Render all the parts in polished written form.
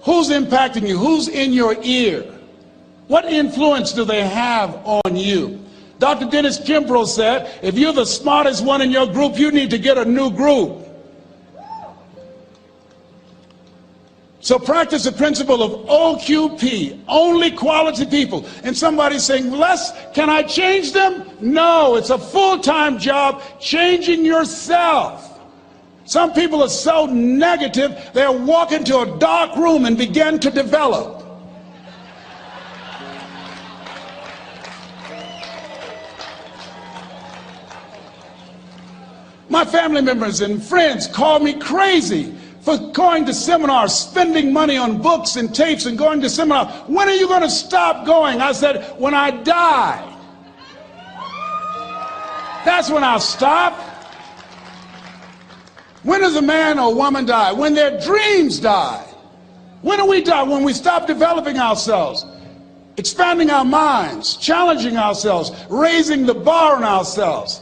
Who's impacting you? Who's in your ear? What influence do they have on you? Dr. Dennis Kimbrough said, if you're the smartest one in your group, you need to get a new group. So practice the principle of OQP, only quality people. And somebody's saying, Les, can I change them? No, it's a full-time job changing yourself. Some people are so negative, they'll walk into a dark room and begin to develop. My family members and friends call me crazy for going to seminars, spending money on books and tapes and going to seminars. When are you going to stop going? I said, when I die. That's when I'll stop. When does a man or woman die? When their dreams die. When do we die? When we stop developing ourselves, expanding our minds, challenging ourselves, raising the bar on ourselves.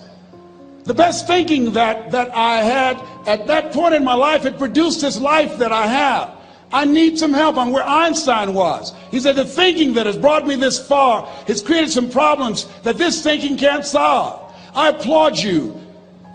The best thinking that I had at that point in my life, it produced this life that I have. I need some help. I'm where Einstein was. He said, the thinking that has brought me this far has created some problems that this thinking can't solve. I applaud you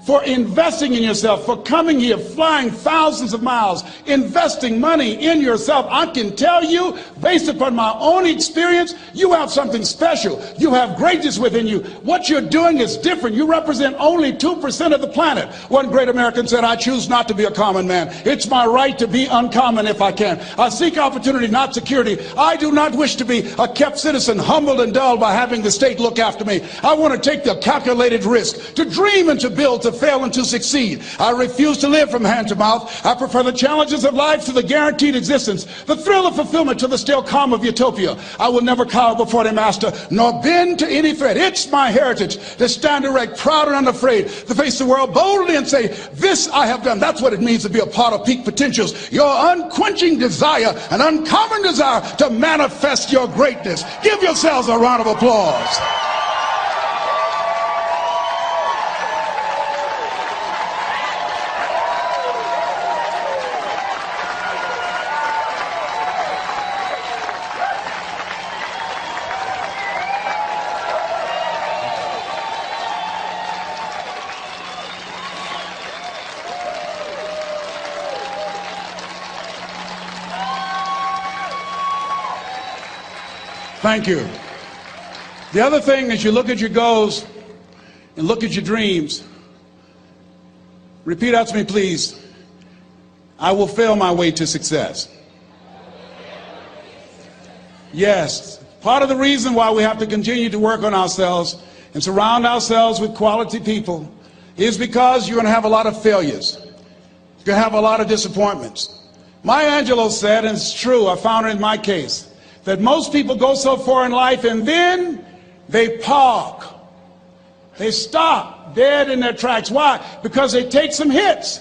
for investing in yourself, for coming here, flying thousands of miles, investing money in yourself. I can tell you, based upon my own experience, you have something special. You have greatness within you. What you're doing is different. You represent only 2% of the planet. One great American said, I choose not to be a common man. It's my right to be uncommon if I can. I seek opportunity, not security. I do not wish to be a kept citizen, humbled and dulled by having the state look after me. I want to take the calculated risk, to dream and to build, to fail and to succeed. I refuse to live from hand to mouth. I prefer the challenges of life to the guaranteed existence, the thrill of fulfillment to the still calm of utopia. I will never cower before their master, nor bend to any threat. It's my heritage to stand erect, proud and unafraid, to face the world boldly and say, this I have done. That's what it means to be a part of peak potentials. Your unquenching desire, an uncommon desire to manifest your greatness. Give yourselves a round of applause. Thank you. The other thing is, you look at your goals and look at your dreams. Repeat out to me, please. I will fail my way to success. Yes, part of the reason why we have to continue to work on ourselves and surround ourselves with quality people is because you're going to have a lot of failures. You're going to have a lot of disappointments. Maya Angelou said, and it's true, I found it in my case, that most people go so far in life and then they park. They stop dead in their tracks. Why? Because they take some hits.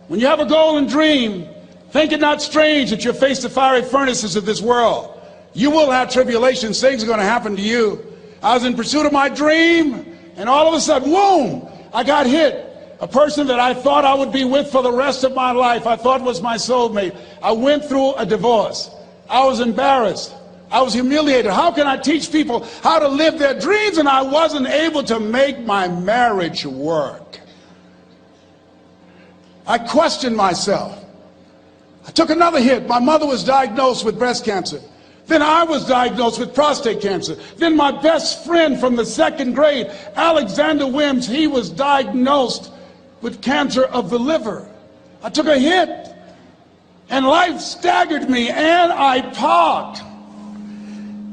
When you have a goal and dream, think it not strange that you face the fiery furnaces of this world. You will have tribulations. Things are going to happen to you. I was in pursuit of my dream, and all of a sudden, boom, I got hit. A person that I thought I would be with for the rest of my life, I thought was my soulmate. I went through a divorce. I was embarrassed. I was humiliated. How can I teach people how to live their dreams? And I wasn't able to make my marriage work. I questioned myself. I took another hit. My mother was diagnosed with breast cancer. Then I was diagnosed with prostate cancer. Then my best friend from the second grade, Alexander Wims, he was diagnosed with cancer of the liver. I took a hit, and life staggered me, and I parked.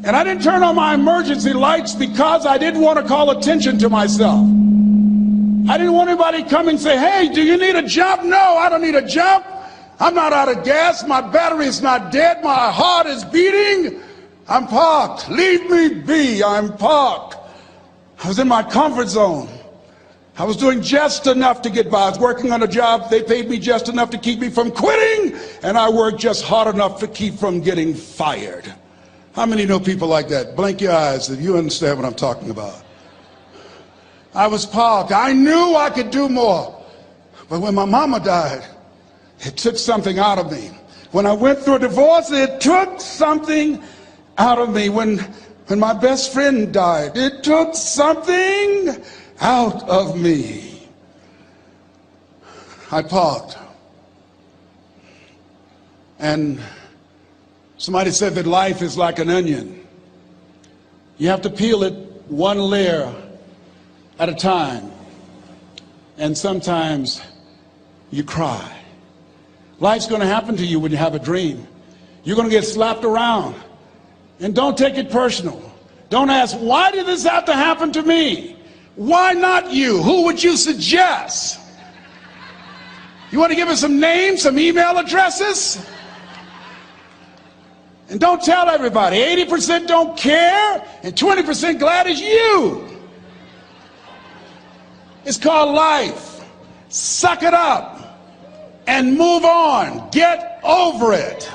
And I didn't turn on my emergency lights because I didn't want to call attention to myself. I didn't want anybody to come and say, hey, do you need a jump? No, I don't need a jump. I'm not out of gas. My battery is not dead. My heart is beating. I'm parked. Leave me be. I'm parked. I was in my comfort zone. I was doing just enough to get by. I was working on a job. They paid me just enough to keep me from quitting, and I worked just hard enough to keep from getting fired. How many know people like that? Blink your eyes if you understand what I'm talking about. I was parked. I knew I could do more. But when my mama died, it took something out of me. When I went through a divorce, it took something out of me. When my best friend died, it took something out of me. I paused. And somebody said that life is like an onion. You have to peel it one layer at a time. And sometimes you cry. Life's going to happen to you when you have a dream. You're going to get slapped around. And don't take it personal. Don't ask, why did this have to happen to me? Why not you? Who would you suggest? You want to give us some names, some email addresses? And don't tell everybody. 80% don't care and 20% glad it's you. It's called life. Suck it up and move on. Get over it.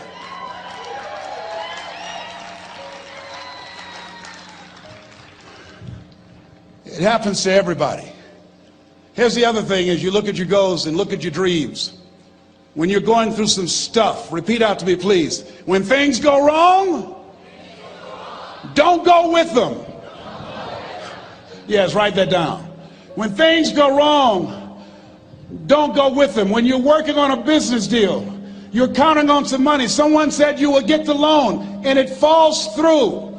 It happens to everybody. Here's the other thing: as you look at your goals and look at your dreams, when you're going through some stuff, repeat out to me, please. When things go wrong, don't go with them. Yes, write that down. When things go wrong, don't go with them. When you're working on a business deal, you're counting on some money. Someone said you will get the loan, and it falls through.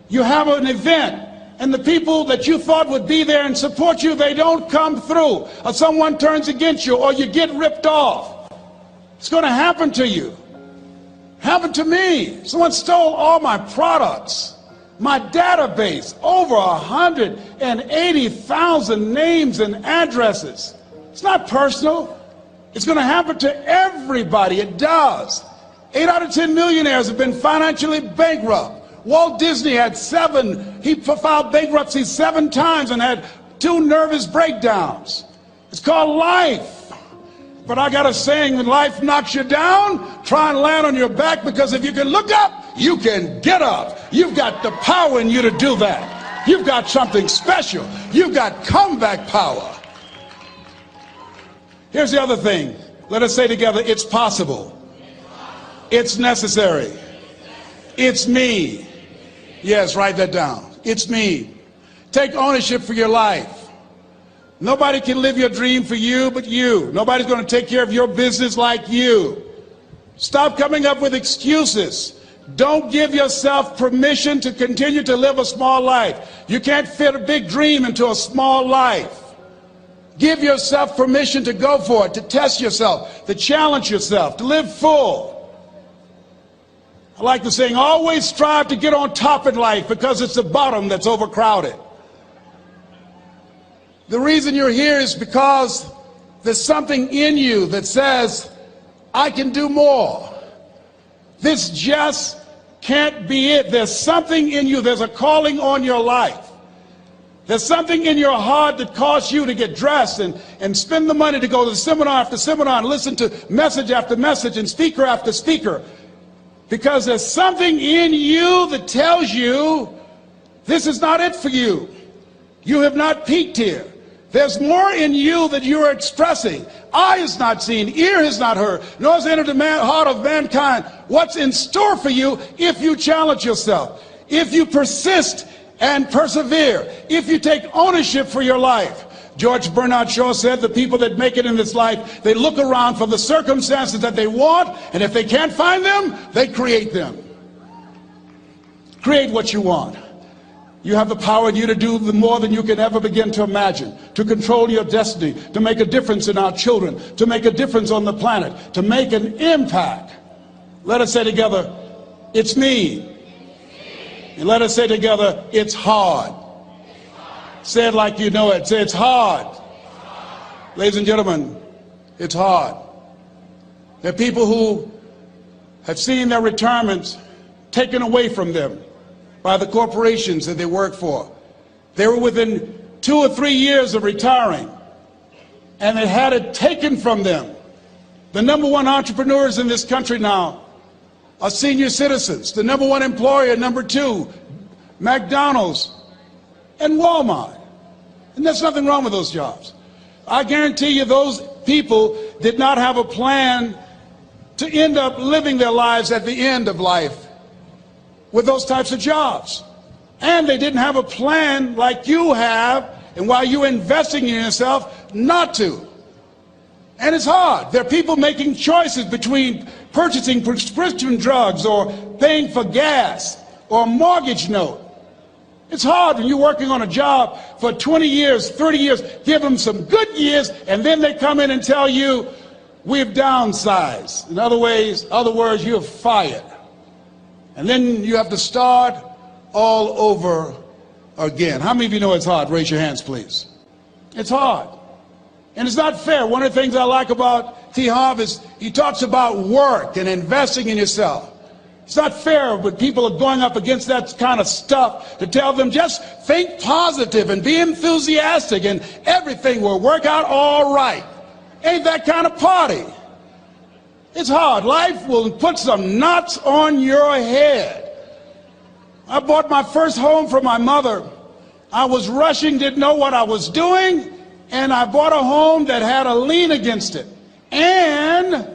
You have an event, and the people that you thought would be there and support you, they don't come through. Or someone turns against you, or you get ripped off. It's going to happen to you. Happened to me. Someone stole all my products, my database, over 180,000 names and addresses. It's not personal. It's going to happen to everybody. It does. 8 out of 10 millionaires have been financially bankrupt. Walt Disney had he filed bankruptcy 7 times and had 2 nervous breakdowns. It's called life. But I got a saying: when life knocks you down, try and land on your back, because if you can look up, you can get up. You've got the power in you to do that. You've got something special. You've got comeback power. Here's the other thing. Let us say together, it's possible. It's necessary. It's me. Yes, write that down. It's me. Take ownership for your life. Nobody can live your dream for you but you. Nobody's going to take care of your business like you. Stop coming up with excuses. Don't give yourself permission to continue to live a small life. You can't fit a big dream into a small life. Give yourself permission to go for it, to test yourself, to challenge yourself, to live full. I like the saying, always strive to get on top in life, because it's the bottom that's overcrowded. The reason you're here is because there's something in you that says, I can do more. This just can't be it. There's something in you. There's a calling on your life. There's something in your heart that caused you to get dressed and spend the money to go to seminar after seminar and listen to message after message and speaker after speaker. Because there's something in you that tells you this is not it for you. You have not peaked here. There's more in you that you are expressing. Eye has not seen, ear has not heard, nor has entered the heart of mankind what's in store for you if you challenge yourself, if you persist and persevere, if you take ownership for your life. George Bernard Shaw said the people that make it in this life, they look around for the circumstances that they want, and if they can't find them, they create them. Create what you want. You have the power in you to do more than you can ever begin to imagine, to control your destiny, to make a difference in our children, to make a difference on the planet, to make an impact. Let us say together, it's me. And let us say together, it's hard. Say it like you know it. Say, it's hard. Ladies and gentlemen, it's hard. There are people who have seen their retirements taken away from them by the corporations that they work for. They were within 2 or 3 years of retiring, and they had it taken from them. The #1 entrepreneurs in this country now are senior citizens. The #1 employer, #2, McDonald's and Walmart. And there's nothing wrong with those jobs. I guarantee you those people did not have a plan to end up living their lives at the end of life with those types of jobs. And they didn't have a plan like you have, and while you're investing in yourself, not to. And it's hard. There are people making choices between purchasing prescription drugs or paying for gas or a mortgage note. It's hard when you're working on a job for 20 years, 30 years, give them some good years, and then they come in and tell you, we've downsized. In other words, you're fired. And then you have to start all over again. How many of you know it's hard? Raise your hands, please. It's hard. And it's not fair. One of the things I like about T. Harv is he talks about work and investing in yourself. It's not fair when people are going up against that kind of stuff to tell them just think positive and be enthusiastic and everything will work out all right. Ain't that kind of party. It's hard. Life will put some knots on your head. I bought my first home for my mother. I was rushing, didn't know what I was doing, and I bought a home that had a lien against it. And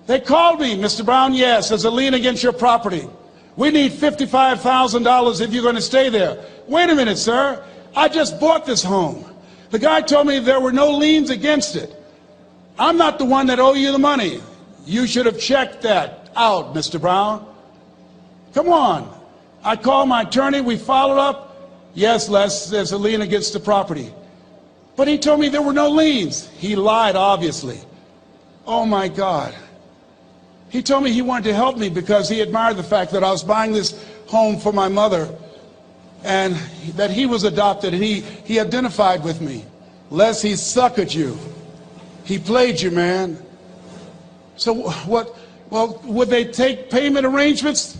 they called me, Mr. Brown, yes, there's a lien against your property. We need $55,000 if you're going to stay there. Wait a minute, sir. I just bought this home. The guy told me there were no liens against it. I'm not the one that owe you the money. You should have checked that out, Mr. Brown. Come on. I called my attorney. We followed up. Yes, Les, there's a lien against the property. But he told me there were no liens. He lied, obviously. Oh, my God. He told me he wanted to help me because he admired the fact that I was buying this home for my mother and that he was adopted, and he identified with me. Les, he suckered you. He played you, man. So what? Well, would they take payment arrangements?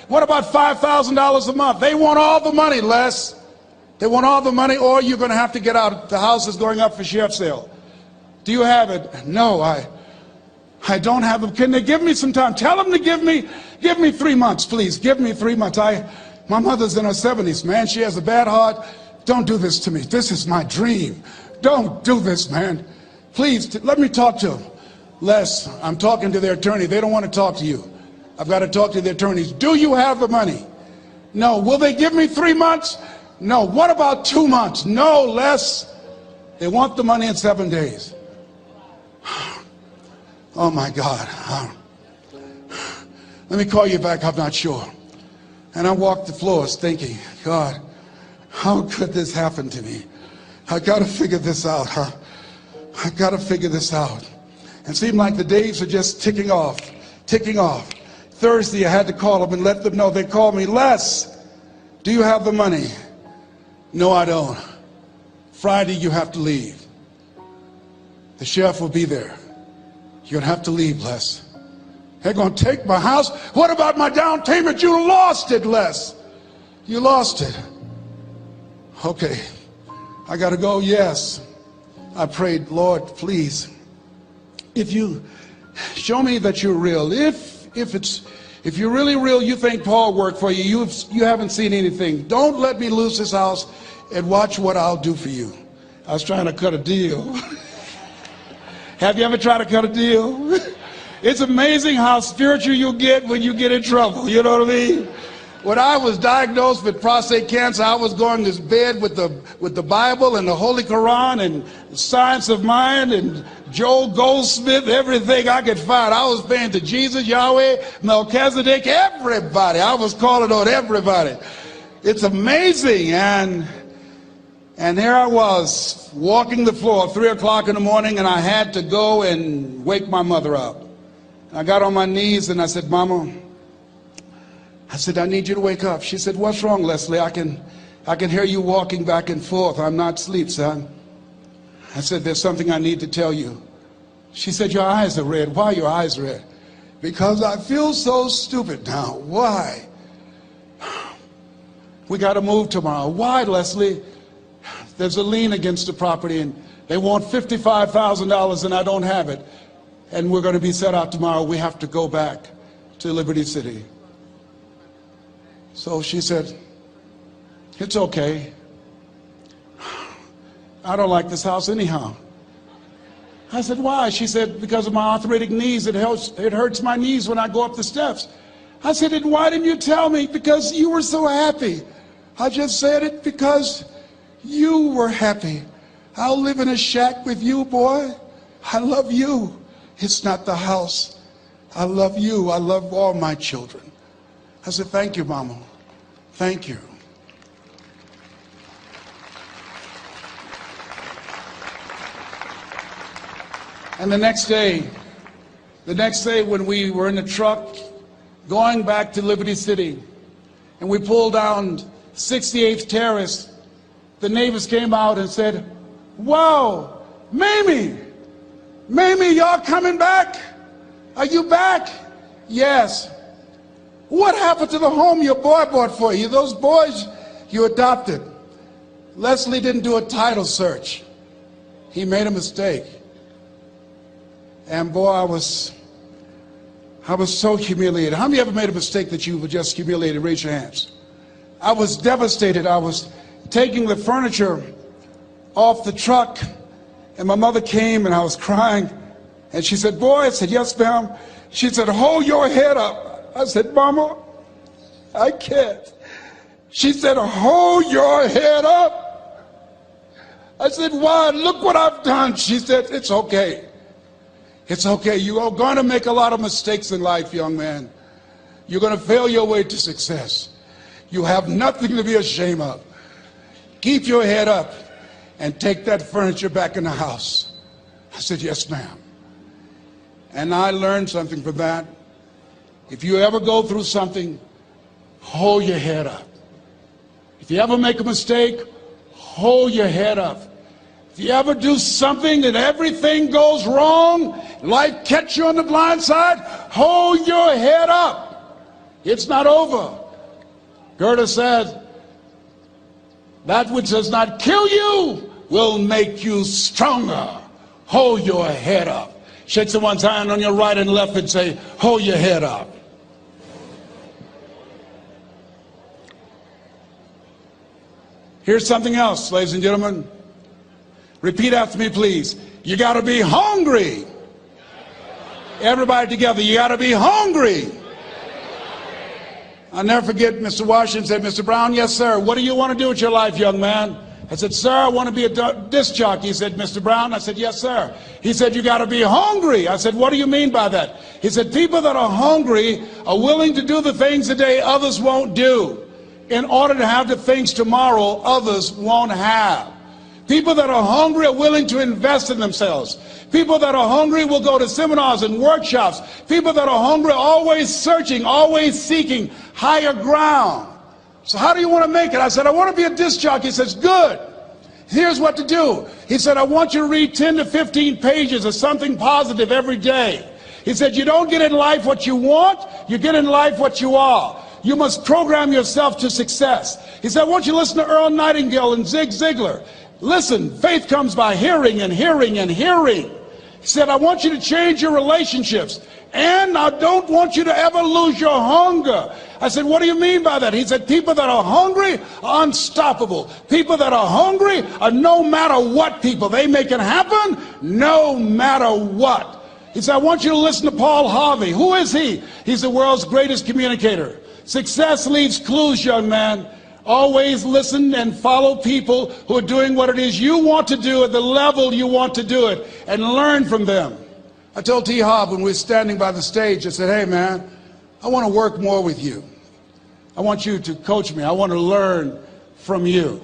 What about $5,000 a month? They want all the money, Les. They want all the money, or you're going to have to get out. The house is going up for sheriff sale. Do you have it? No, I don't have them. Can they give me some time? Tell them to give me 3 months, please. Give me 3 months. My mother's in her 70s, man. She has a bad heart. Don't do this to me. This is my dream. Don't do this, man. Please, let me talk to them. Les, I'm talking to their attorney. They don't want to talk to you. I've got to talk to the attorneys. Do you have the money? No. Will they give me 3 months? No. What about 2 months? No, Les. They want the money in 7 days. Oh, my God. Let me call you back. I'm not sure. And I walked the floors thinking, God, how could this happen to me? I got to figure this out, huh? I got to figure this out. It seemed like the days are just ticking off, ticking off. Thursday, I had to call them and let them know. They called me, Les, do you have the money? No, I don't. Friday, you have to leave. The sheriff will be there. You're going to have to leave, Les. They're going to take my house. What about my down payment? You lost it, Les. You lost it. Okay. I got to go. Yes. I prayed, Lord, please, if you show me that you're real, if you're really real, you think Paul worked for you, you haven't seen anything. Don't let me lose this house and watch what I'll do for you. I was trying to cut a deal. Have you ever tried to cut a deal? It's amazing how spiritual you get when you get in trouble. You know what I mean? When I was diagnosed with prostate cancer, I was going to bed with the Bible and the Holy Quran and Science of Mind and Joel Goldsmith, everything I could find. I was praying to Jesus, Yahweh, Melchizedek, everybody. I was calling on everybody. It's amazing. And here I was walking the floor at 3 o'clock in the morning, and I had to go and wake my mother up. I got on my knees and I said, Mama, I said, I need you to wake up. She said, what's wrong, Leslie? I can hear you walking back and forth. I'm not asleep, son. I said, there's something I need to tell you. She said, your eyes are red. Why are your eyes red? Because I feel so stupid now. Why? We got to move tomorrow. Why, Leslie? There's a lien against the property and they want $55,000 and I don't have it. And we're going to be set out tomorrow. We have to go back to Liberty City. So she said, it's okay. I don't like this house anyhow. I said, why? She said, because of my arthritic knees, it hurts my knees when I go up the steps. I said, and why didn't you tell me? Because you were so happy. I just said it because you were happy. I'll live in a shack with you, boy. I love you. It's not the house. I love you. I love all my children. I said, thank you, Mama. Thank you. And the next day when we were in the truck going back to Liberty City, and we pulled down 68th Terrace, the neighbors came out and said, wow, Mamie, y'all coming back? Are you back? Yes. What happened to the home your boy bought for you? Those boys you adopted. Leslie didn't do a title search. He made a mistake. And boy, I was so humiliated. How many ever made a mistake that you were just humiliated? Raise your hands. I was devastated. I was taking the furniture off the truck, and my mother came, and I was crying. And she said, boy, I said, yes, ma'am. She said, hold your head up. I said, Mama, I can't. She said, hold your head up. I said, why? Look what I've done. She said, it's okay. It's okay. You are going to make a lot of mistakes in life, young man. You're going to fail your way to success. You have nothing to be ashamed of. Keep your head up and take that furniture back in the house. I said, yes, ma'am. And I learned something from that. If you ever go through something, hold your head up. If you ever make a mistake, hold your head up. If you ever do something and everything goes wrong, life catch you on the blind side, hold your head up. It's not over. Goethe said, that which does not kill you will make you stronger. Hold your head up. Shake someone's hand on your right and left and say, hold your head up. Here's something else, ladies and gentlemen. Repeat after me, please. You got to be hungry. Everybody together, you got to be hungry. I'll never forget Mr. Washington said, Mr. Brown, yes, sir. What do you want to do with your life, young man? I said, sir, I want to be a disc jockey. He said, Mr. Brown? I said, yes, sir. He said, you got to be hungry. I said, what do you mean by that? He said, people that are hungry are willing to do the things today others won't do in order to have the things tomorrow others won't have. People that are hungry are willing to invest in themselves. People that are hungry will go to seminars and workshops. People that are hungry are always searching, always seeking higher ground. So how do you want to make it? I said, I want to be a disc jockey. He says, good. Here's what to do. He said, I want you to read 10 to 15 pages of something positive every day. He said, you don't get in life what you want, you get in life what you are. You must program yourself to success. He said, I want you to listen to Earl Nightingale and Zig Ziglar. Listen, faith comes by hearing and hearing and hearing. He said, I want you to change your relationships. And I don't want you to ever lose your hunger. I said, what do you mean by that? He said, people that are hungry are unstoppable. People that are hungry are no matter what people. They make it happen no matter what. He said, I want you to listen to Paul Harvey. Who is he? He's the world's greatest communicator. Success leaves clues, young man. Always listen and follow people who are doing what it is you want to do at the level you want to do it, and learn from them. I told T. Harv when we were standing by the stage, I said, hey man, I want to work more with you. I want you to coach me. I want to learn from you.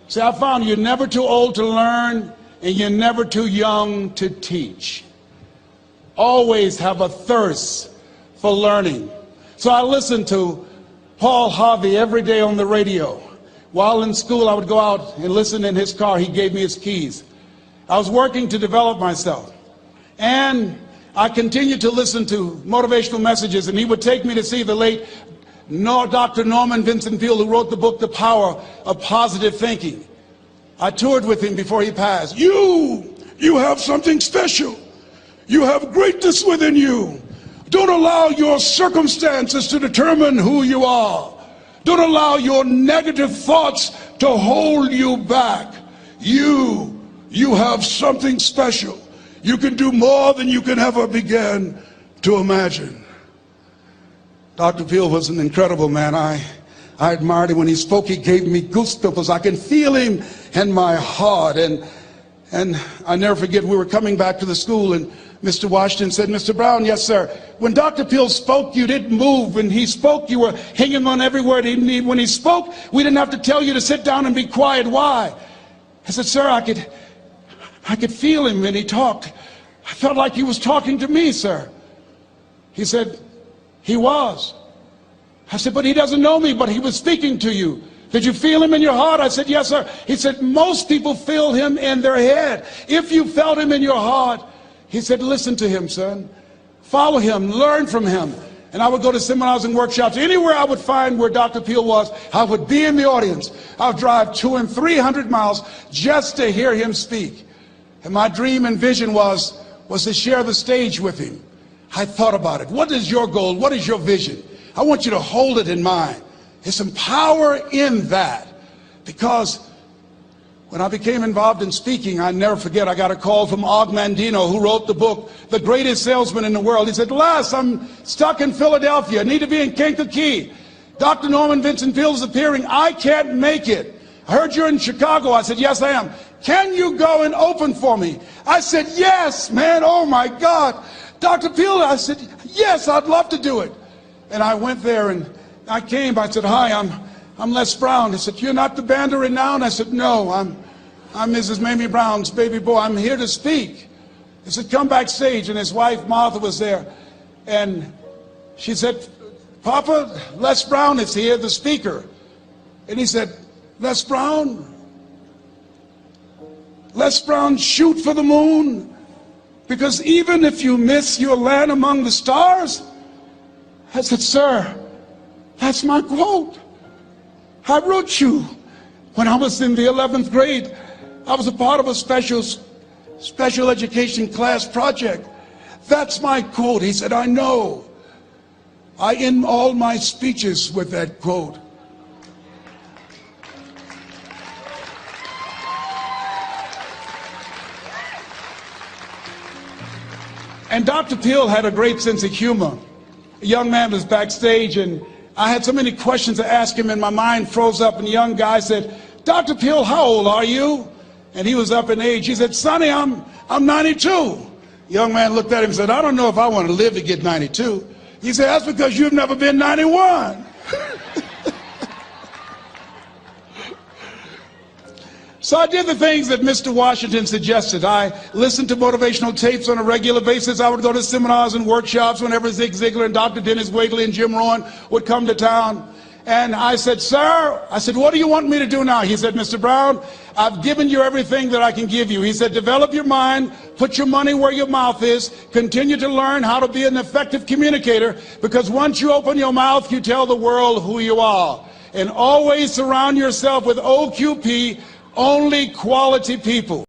See, I found you're never too old to learn and you're never too young to teach. Always have a thirst for learning. So I listened to Paul Harvey every day on the radio. While in school, I would go out and listen in his car. He gave me his keys. I was working to develop myself. And I continued to listen to motivational messages, and he would take me to see the late Dr. Norman Vincent Peale, who wrote the book, The Power of Positive Thinking. I toured with him before he passed. You have something special. You have greatness within you. Don't allow your circumstances to determine who you are. Don't allow your negative thoughts to hold you back. You have something special. You can do more than you can ever begin to imagine. Dr. Peale was an incredible man. I admired him. When he spoke, he gave me goosebumps. I can feel him in my heart. And I never forget, we were coming back to the school, and Mr. Washington said, Mr. Brown, yes, sir. When Dr. Peale spoke, you didn't move. When he spoke, you were hanging on every word. When he spoke, we didn't have to tell you to sit down and be quiet. Why? I said, sir, I could feel him when he talked. I felt like he was talking to me, sir. He said, he was. I said, but he doesn't know me, but he was speaking to you. Did you feel him in your heart? I said, yes, sir. He said, most people feel him in their head. If you felt him in your heart, he said, listen to him, son. Follow him, learn from him. And I would go to seminars and workshops. Anywhere I would find where Dr. Peale was, I would be in the audience. I would drive 200 and 300 miles just to hear him speak. And my dream and vision was to share the stage with him. I thought about it. What is your goal? What is your vision? I want you to hold it in mind. There's some power in that. Because when I became involved in speaking, I never forget, I got a call from Og Mandino, who wrote the book, The Greatest Salesman in the World. He said, Les, I'm stuck in Philadelphia. I need to be in Kankakee. Dr. Norman Vincent Peale is appearing. I can't make it. I heard you're in Chicago. I said, yes, I am. Can you go and open for me? I said, yes, man. Oh, my God. Dr. Peale, I said, yes, I'd love to do it. And I went there and I came. I said, hi, I'm Les Brown. He said, you're not the band of renown? I said, no, I'm Mrs. Mamie Brown's baby boy. I'm here to speak. He said, come backstage. And his wife, Martha, was there. And she said, Papa, Les Brown is here, the speaker. And he said, Les Brown, shoot for the moon. Because even if you miss, you'll land among the stars. I said, sir, that's my quote. I wrote you when I was in the 11th grade. I was a part of a special education class project. That's my quote. He said, I know. I end all my speeches with that quote. And Dr. Peale had a great sense of humor. A young man was backstage, and I had so many questions to ask him, and my mind froze up, and the young guy said, Dr. Peale, how old are you? And he was up in age. He said, Sonny, I'm 92. The young man looked at him and said, I don't know if I want to live to get 92. He said, that's because you've never been 91. So I did the things that Mr. Washington suggested. I listened to motivational tapes on a regular basis. I would go to seminars and workshops whenever Zig Ziglar and Dr. Dennis Wagley and Jim Rohn would come to town. And I said, sir, what do you want me to do now? He said, Mr. Brown, I've given you everything that I can give you. He said, develop your mind, put your money where your mouth is, continue to learn how to be an effective communicator, because once you open your mouth, you tell the world who you are. And always surround yourself with OQP, only quality people.